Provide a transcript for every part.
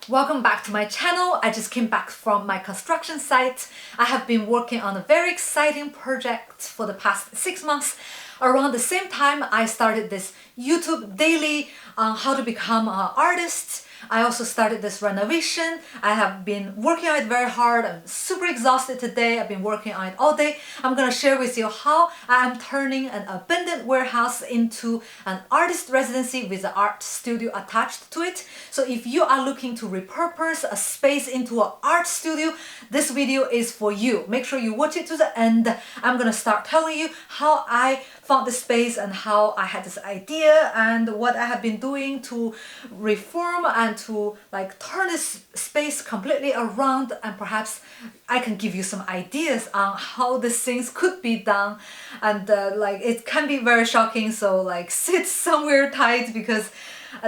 Welcome back to my channel. I just came back from my construction site. I have been working on a very exciting project for the past 6 months. Around the same time, I started this YouTube daily on how to become an artist. I also started this renovation. I have been working on it very hard. I'm super exhausted today. I've been working on it all day. I'm gonna share with you how I am turning an abandoned warehouse into an artist residency with an art studio attached to it. So if you are looking to repurpose a space into an art studio, this video is for you. Make sure you watch it to the end. I'm gonna start telling you how I found this space and how I had this idea and what I have been doing to reform and to turn this space completely around, and perhaps I can give you some ideas on how these things could be done. And it can be very shocking, so sit somewhere tight because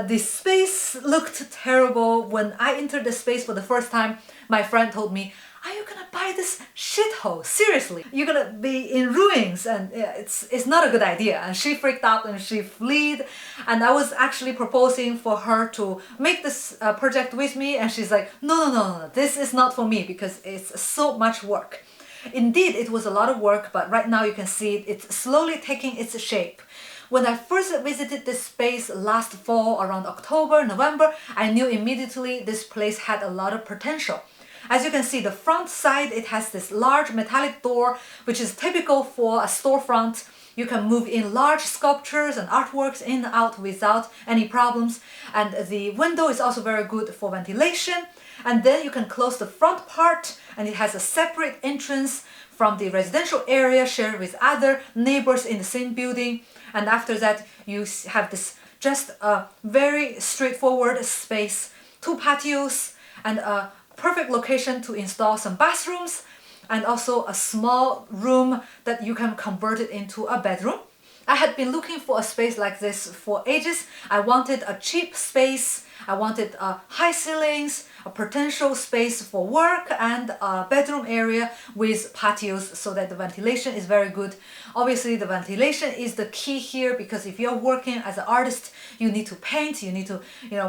this space looked terrible. When I entered the space for the first time, my friend told me, "Are you gonna buy this shithole? Seriously, you're gonna be in ruins, and it's not a good idea." And she freaked out and she fled. And I was actually proposing for her to make this project with me, and she's like, no, this is not for me because it's so much work. Indeed, it was a lot of work, but right now you can see it's slowly taking its shape. When I first visited this space last fall, around October, November, I knew immediately this place had a lot of potential. As you can see, the front side, it has this large metallic door, which is typical for a storefront. You can move in large sculptures and artworks in and out without any problems. And the window is also very good for ventilation. And then you can close the front part, and it has a separate entrance from the residential area shared with other neighbors in the same building. And after that, you have this just a very straightforward space, 2 patios, and a perfect location to install some bathrooms, and also a small room that you can convert it into a bedroom. I had been looking for a space like this for ages. I wanted a cheap space. I wanted high ceilings, a potential space for work, and a bedroom area with patios so that the ventilation is very good. Obviously, the ventilation is the key here, because if you're working as an artist, you need to paint, you need to,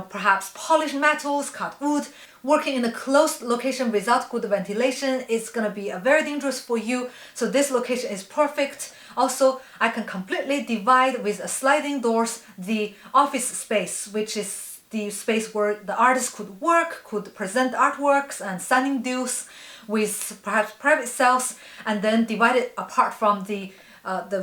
perhaps polish metals, cut wood. Working in a closed location without good ventilation is gonna be very dangerous for you. So this location is perfect. Also, I can completely divide with sliding doors the office space, which is the space where the artist could work, could present artworks and signing deals with perhaps private sales, and then divide it apart from the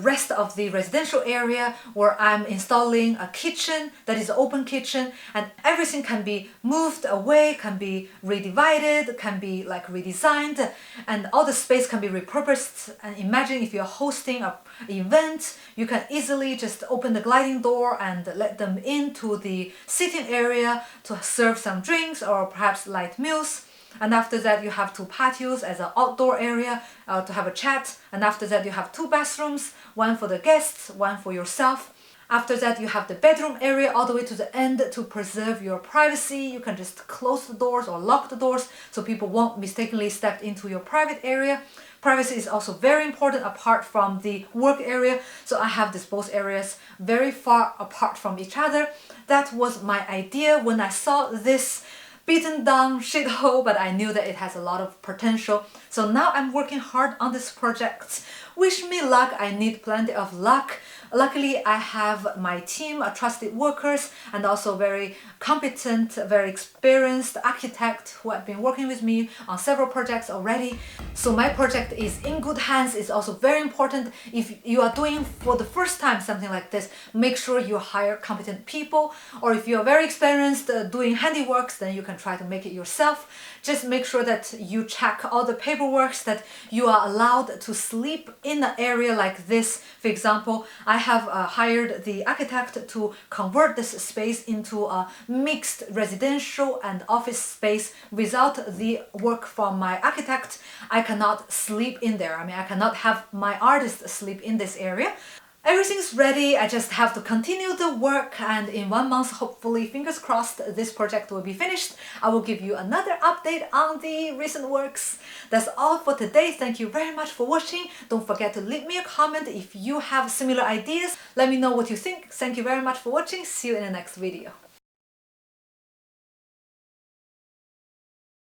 rest of the residential area, where I'm installing a kitchen that is an open kitchen, and everything can be moved away, can be redivided, can be redesigned, and all the space can be repurposed. And imagine if you're hosting an event, you can easily just open the gliding door and let them into the sitting area to serve some drinks or perhaps light meals. And after that, you have 2 patios as an outdoor area to have a chat. And after that, you have 2 bathrooms, one for the guests, one for yourself. After that, you have the bedroom area all the way to the end to preserve your privacy. You can just close the doors or lock the doors so people won't mistakenly step into your private area. Privacy is also very important apart from the work area. So I have these both areas very far apart from each other. That was my idea when I saw this beaten down shithole, but I knew that it has a lot of potential. So now I'm working hard on this project. Wish me luck. I need plenty of luck. Luckily, I have my team, trusted workers, and also very competent, very experienced architect who have been working with me on several projects already. So my project is in good hands. It's also very important. If you are doing for the first time something like this, make sure you hire competent people. Or if you are very experienced doing handiworks, then you can try to make it yourself. Just make sure that you check all the paperwork, that you are allowed to sleep in an area like this. For example, I have hired the architect to convert this space into a mixed residential and office space. Without the work from my architect, I cannot sleep in there. I cannot have my artist sleep in this area. Everything's ready. I just have to continue the work, and in 1 month, hopefully, fingers crossed, this project will be finished. I will give you another update on the recent works. That's all for today. Thank you very much for watching. Don't forget to leave me a comment if you have similar ideas. Let me know what you think. Thank you very much for watching. See you in the next video.